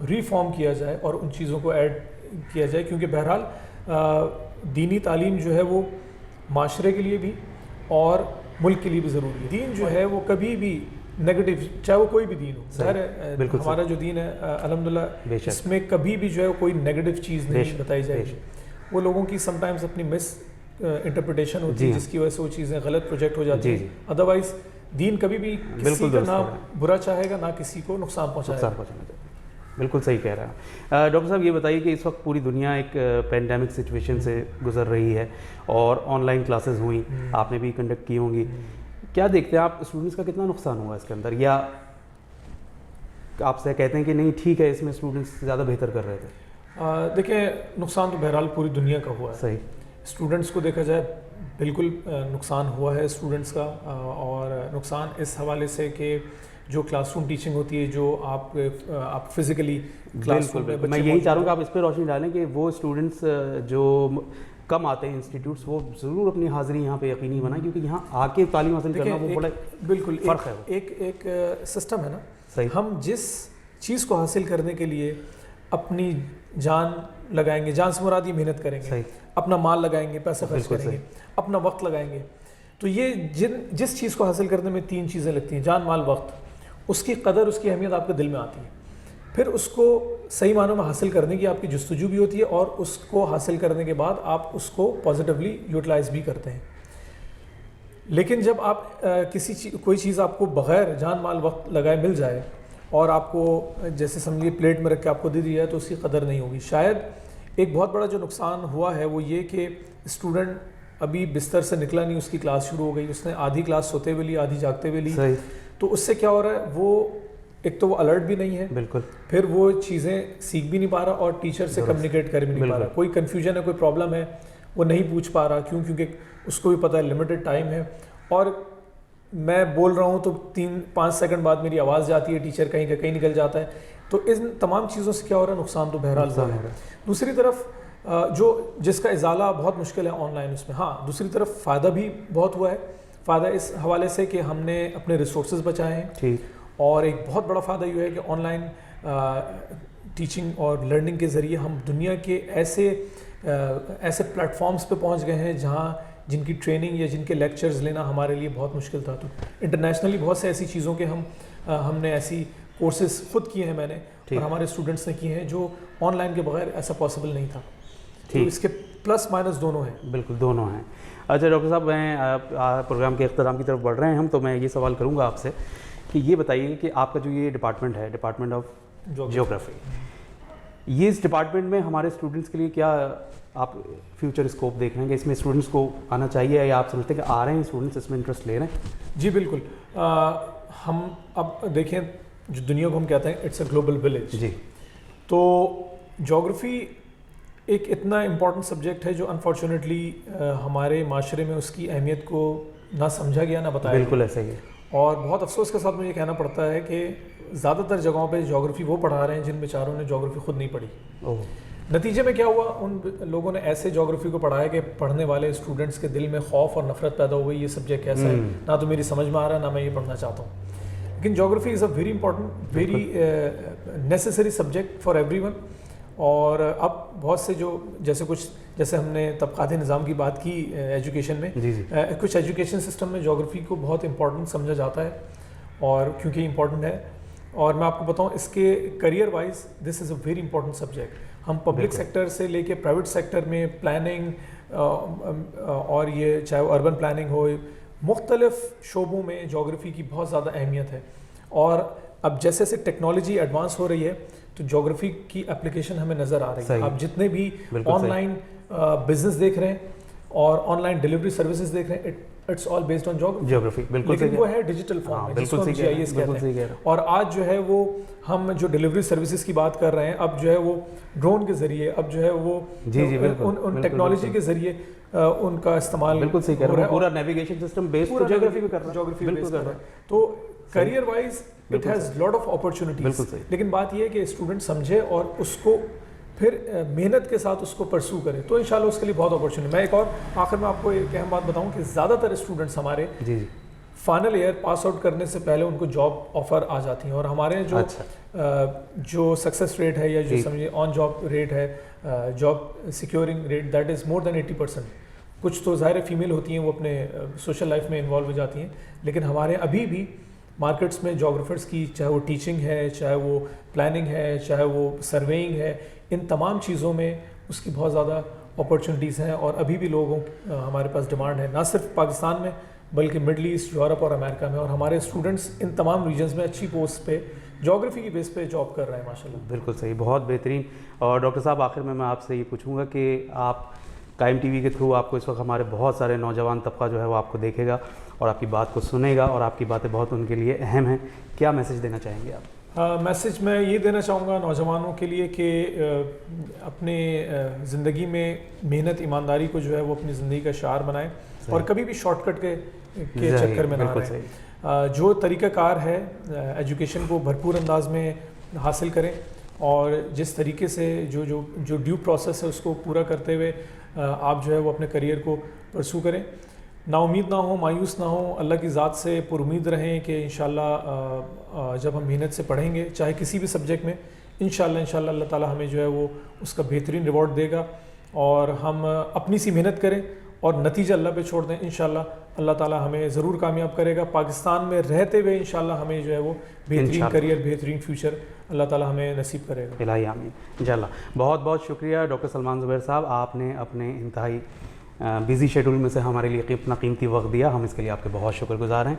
ریفارم کیا جائے اور ان چیزوں کو ایڈ کیا جائے، کیونکہ بہرحال دینی تعلیم جو ہے وہ معاشرے کے لیے بھی اور ملک کے لیے بھی ضروری ہے. دین جو ہے وہ کبھی بھی نیگیٹو، چاہے وہ کوئی بھی دین ہو، ظاہر ہے ہمارا جو دین ہے الحمدللہ اس میں کبھی بھی جو ہے کوئی نیگیٹو چیز نہیں بتائی جائے گی. وہ لوگوں کی سم ٹائمز اپنی مس انٹرپریٹیشن ہوتی ہے جس کی وجہ سے وہ چیزیں غلط پروجیکٹ ہو جاتی ہیں. ادروائز دین کبھی بھی کسی کا نہ برا چاہے گا نہ کسی کو نقصان پہنچائے گا. بالکل صحیح کہہ رہا ہیں. ڈاکٹر صاحب یہ بتائیے کہ اس وقت پوری دنیا ایک پینڈیمک سچویشن سے گزر رہی ہے اور آن لائن کلاسز ہوئیں، آپ نے بھی کنڈکٹ کی ہوں گی. کیا دیکھتے ہیں آپ اسٹوڈنٹس کا کتنا نقصان ہوا اس کے اندر، یا آپ سے کہتے ہیں کہ نہیں ٹھیک ہے اس میں اسٹوڈنٹس زیادہ بہتر کر رہے تھے؟ دیکھیں نقصان تو بہرحال پوری دنیا کا ہوا ہے. صحیح. اسٹوڈنٹس کو دیکھا جائے بالکل نقصان ہوا ہے اسٹوڈنٹس کا، اور نقصان اس حوالے سے کہ جو کلاس روم ٹیچنگ ہوتی ہے، جو آپ فزیکلی کلاس روم میں، میں یہی چاہ رہا ہوں کہ آپ اس پہ روشنی ڈالیں کہ وہ اسٹوڈنٹس جو کم آتے ہیں انسٹیٹیوٹس، وہ ضرور اپنی حاضری یہاں پہ یقینی بنائیں، کیونکہ یہاں آ کے تعلیم حاصل کرنا وہ بڑا بالکل فرق ہے. ایک سسٹم ہے نا. صحیح. ہم جس چیز کو حاصل کرنے کے لیے اپنی جان لگائیں گے، جان سے مراد یہ محنت کریں گے، اپنا مال لگائیں گے، پیسہ خرچ کریں گے، اپنا وقت لگائیں گے، تو یہ جس چیز کو حاصل کرنے میں 3 چیزیں لگتی ہیں، جان، مال، وقت، اس کی قدر، اس کی اہمیت آپ کے دل میں آتی ہے. پھر اس کو صحیح معنوں میں حاصل کرنے کی آپ کی جستجو بھی ہوتی ہے، اور اس کو حاصل کرنے کے بعد آپ اس کو پازیٹیولی یوٹیلائز بھی کرتے ہیں. لیکن جب آپ کوئی چیز آپ کو بغیر جان، مال، وقت لگائے مل جائے اور آپ کو جیسے سمجھیے پلیٹ میں رکھ کے آپ کو دے دی جائے تو اس کی قدر نہیں ہوگی. شاید ایک بہت بڑا جو نقصان ہوا ہے وہ یہ کہ اسٹوڈنٹ ابھی بستر سے نکلا نہیں، اس کی کلاس شروع ہو گئی، اس نے آدھی کلاس سوتے ہوئے لی، آدھی جاگتے ہوئے لی. تو اس سے کیا ہو رہا ہے، وہ ایک تو وہ الرٹ بھی نہیں ہے، بالکل، پھر وہ چیزیں سیکھ بھی نہیں پا رہا اور ٹیچر سے کمیونیکیٹ کر بھی نہیں پا رہا. کوئی کنفیوژن ہے، کوئی پرابلم ہے، وہ نہیں پوچھ پا رہا. کیونکہ اس کو بھی پتہ ہے لمیٹڈ ٹائم ہے، اور میں بول رہا ہوں تو 3-5 سیکنڈ بعد میری آواز جاتی ہے، ٹیچر کہیں نکل جاتا ہے. تو ان تمام چیزوں سے کیا ہو رہا ہے، نقصان تو بہرحال ہو رہا ہے. دوسری طرف جس کا ازالہ بہت مشکل ہے آن لائن، اس میں ہاں دوسری طرف فائدہ بھی بہت ہوا ہے. فائدہ اس حوالے سے کہ ہم نے اپنے ریسورسز بچائے ہیں، اور ایک بہت بڑا فائدہ یہ ہے کہ آن لائن ٹیچنگ اور لرننگ کے ذریعے ہم دنیا کے ایسے پلیٹ فارمز پہ پہنچ گئے ہیں جن کی ٹریننگ یا جن کے لیکچرز لینا ہمارے لیے بہت مشکل تھا. تو انٹرنیشنلی بہت سے ایسی چیزوں کے ہم نے ایسی کورسز خود کیے ہیں، میں نے اور ہمارے اسٹوڈنٹس نے کیے ہیں، جو آن لائن کے بغیر ایسا پاسبل نہیں تھا. تو اس کے پلس مائنس دونوں ہیں. بالکل دونوں ہیں. اچھا ڈاکٹر صاحب، میں پروگرام کے اختتام کی طرف بڑھ رہے ہیں ہم، تو میں یہ سوال کروں گا آپ سے کہ یہ بتائیے کہ آپ کا جو یہ ڈپارٹمنٹ ہے، ڈپارٹمنٹ آف جیوگرافی، یہ اس ڈپارٹمنٹ میں ہمارے اسٹوڈنٹس کے لیے کیا آپ فیوچر اسکوپ دیکھ رہے ہیں کہ اس میں اسٹوڈنٹس کو آنا چاہیے، یا آپ سمجھتے ہیں کہ آ رہے ہیں اسٹوڈنٹس اس میں انٹرسٹ لے رہے ہیں؟ جی بالکل. ہم اب دیکھیں جو دنیا کو ہم کہتے ہیں اٹس اے گلوبل ولیج. جی. تو جیوگرافی ایک اتنا امپورٹنٹ سبجیکٹ ہے جو انفارچونیٹلی ہمارے معاشرے میں اس کی اہمیت کو نہ سمجھا گیا، نہ بتایا. بالکل ایسا ہی ہے. اور بہت افسوس کے ساتھ مجھے کہنا پڑتا ہے کہ زیادہ تر جگہوں پہ جیوگرافی وہ پڑھا رہے ہیں جن بیچاروں نے جیوگرافی خود نہیں پڑھی. نتیجے میں کیا ہوا، ان لوگوں نے ایسے جیوگرافی کو پڑھایا کہ پڑھنے والے اسٹوڈنٹس کے دل میں خوف اور نفرت پیدا ہو گئی. یہ سبجیکٹ کیسا ہے، نہ تو میری سمجھ میں آ رہا ہے، نہ میں یہ پڑھنا چاہتا ہوں. لیکن geography is a very important, very necessary subject for every one. اور اب بہت سے جیسے ہم نے طبقاتی نظام کی بات کی ایجوکیشن میں، کچھ ایجوکیشن سسٹم میں جیوگرافی کو بہت امپورٹنٹ سمجھا جاتا ہے، اور کیونکہ امپورٹنٹ ہے. اور میں آپ کو بتاؤں اس کے career wise this is a very important subject. ہم پبلک سیکٹر سے لے کے پرائیویٹ سیکٹر میں پلاننگ اور یہ چاہے وہ اربن پلاننگ ہو، مختلف شعبوں میں جیوگرافی کی بہت زیادہ اہمیت ہے. اور اب جیسے جیسے ٹیکنالوجی ایڈوانس ہو رہی ہے تو جیوگرافی کی اپلیکیشن ہمیں نظر آ رہی ہے. آپ جتنے بھی آن لائن بزنس دیکھ رہے ہیں اور آن لائن ڈیلیوری سروسز دیکھ رہے ہیں، it's all based on geography. لیکن وہ ہے ڈیجیٹل فارم میں، جس کو ہم جی آئی ایس کہتے ہیں. اور آج جو ہے وہ ہم جو ڈیلیوری سروسز کی بات کر رہے ہیں، اب جو ہے وہ ڈرون کے ذریعے، اب جو ہے وہ ان ٹیکنالوجی کے ذریعے ان کا استعمال. بالکل صحیح کہہ رہے ہیں. پورا نیویگیشن سسٹم بیسڈ جیوگرافی پہ کر رہا ہے. تو career wise it has lot of opportunities. لیکن بات یہ ہے کہ اسٹوڈنٹ سمجھے اور اس کو پھر محنت کے ساتھ اس کو پرسو کرے تو انشاءاللہ اس کے لیے بہت اپرچونیٹی. میں ایک اور آخر میں آپ کو ایک اہم بات بتاؤں کہ زیادہ تر اسٹوڈنٹس ہمارے فائنل ایئر پاس آؤٹ کرنے سے پہلے ان کو جاب آفر آ جاتی ہیں. اور ہمارے جو سکسیس ریٹ ہے یا جو سمجھے آن جاب ریٹ ہے, جاب سیکیورنگ ریٹ, دیٹ از مور دین 80%. کچھ تو ظاہر فیمیل ہوتی ہیں وہ اپنے سوشل لائف میں انوالو ہو جاتی ہیں, لیکن ہمارے ابھی بھی مارکیٹس میں جغرافرس کی, چاہے وہ ٹیچنگ ہے, چاہے وہ پلاننگ ہے, چاہے وہ سرویئنگ ہے, ان تمام چیزوں میں اس کی بہت زیادہ اپرچونیٹیز ہیں. اور ابھی بھی لوگوں ہمارے پاس ڈیمانڈ ہے, نہ صرف پاکستان میں بلکہ مڈل ایسٹ, یورپ اور امریکہ میں. اور ہمارے اسٹوڈنٹس ان تمام ریجنز میں اچھی پوسٹ پہ جغرافی کی بیس پہ جاب کر رہے ہیں ماشاء اللہ. بالکل صحیح, بہت بہترین. اور ڈاکٹر صاحب آخر میں آپ سے یہ پوچھوں گا کہ آپ قائم ٹی وی کے تھرو آپ کو اس وقت ہمارے بہت سارے نوجوان طبقہ جو ہے وہ آپ کو دیکھے گا اور آپ کی بات کو سنے گا اور آپ کی باتیں بہت ان کے لیے اہم ہیں, کیا میسیج دینا چاہیں گے آپ؟ میسیج میں یہ دینا چاہوں گا نوجوانوں کے لیے کہ اپنے زندگی میں محنت ایمانداری کو جو ہے وہ اپنی زندگی کا شعار بنائیں اور کبھی بھی شارٹ کٹ کے چکر میں نہ رہیں. جو طریقہ کار ہے ایجوکیشن کو بھرپور انداز میں حاصل کریں اور جس طریقے سے جو ڈیو پروسیس ہے اس کو پورا کرتے ہوئے آپ جو ہے وہ اپنے کریئر کو پرسو کریں. نا امید نہ ہوں, مایوس نہ ہوں, اللہ کی ذات سے پر امید رہیں کہ انشاءاللہ جب ہم محنت سے پڑھیں گے چاہے کسی بھی سبجیکٹ میں, انشاءاللہ اللہ تعالی ہمیں جو ہے وہ اس کا بہترین ریوارڈ دے گا. اور ہم اپنی سی محنت کریں اور نتیجہ اللہ پہ چھوڑ دیں, انشاءاللہ اللہ تعالی ہمیں ضرور کامیاب کرے گا. پاکستان میں رہتے ہوئے انشاءاللہ ہمیں جو ہے وہ بہترین کریئر, بہترین فیوچر اللہ تعالی ہمیں نصیب کرے گا. الہی آمین انشاءاللہ. بہت بہت شکریہ ڈاکٹر سلمان زبیر صاحب, آپ نے اپنے انتہائی بزی شیڈول میں سے ہمارے لیے اپنا قیمتی وقت دیا, ہم اس کے لیے آپ کے بہت شکر گزار ہیں.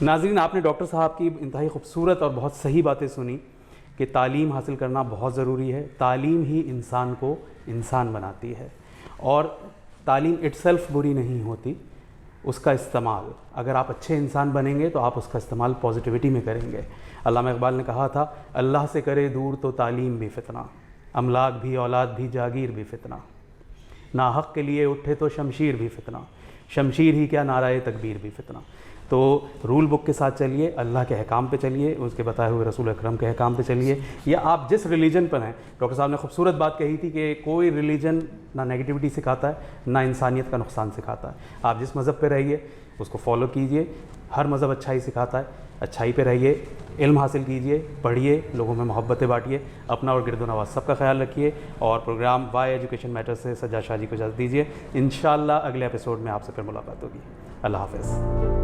ناظرین, آپ نے ڈاکٹر صاحب کی انتہائی خوبصورت اور بہت صحیح باتیں سنی کہ تعلیم حاصل کرنا بہت ضروری ہے. تعلیم ہی انسان کو انسان بناتی ہے اور تعلیم اٹ سیلف بری نہیں ہوتی, اس کا استعمال, اگر آپ اچھے انسان بنیں گے تو آپ اس کا استعمال پازیٹیوٹی میں کریں گے. علامہ اقبال نے کہا تھا, اللہ سے کرے دور تو تعلیم بھی فتنہ, املاک بھی اولاد بھی جاگیر بھی فتنہ, ناحق کے لیے اٹھے تو شمشیر بھی فتنہ, شمشیر ہی کیا نعرہ تکبیر بھی فتنہ. تو رول بک کے ساتھ چلیے, اللہ کے احکام پہ چلیے, اس کے بتائے ہوئے رسول اکرم کے احکام پہ چلیے, یا آپ جس ریلیجن پر ہیں. ڈاکٹر صاحب نے خوبصورت بات کہی تھی کہ کوئی ریلیجن نہ نیگیٹیوٹی سکھاتا ہے نہ انسانیت کا نقصان سکھاتا ہے. آپ جس مذہب پہ رہیے اس کو فالو کیجئے, ہر مذہب اچھائی سکھاتا ہے, اچھائی پہ رہیے, علم حاصل کیجئے, پڑھیے, لوگوں میں محبتیں بانٹیے, اپنا اور گرد و نواز سب کا خیال رکھیے. اور پروگرام وائی ایجوکیشن میٹر سے سجاد شاہ جی کو اجازت دیجیے. انشاءاللہ اگلے ایپیسوڈ میں آپ سے پھر ملاقات ہوگی. اللہ حافظ.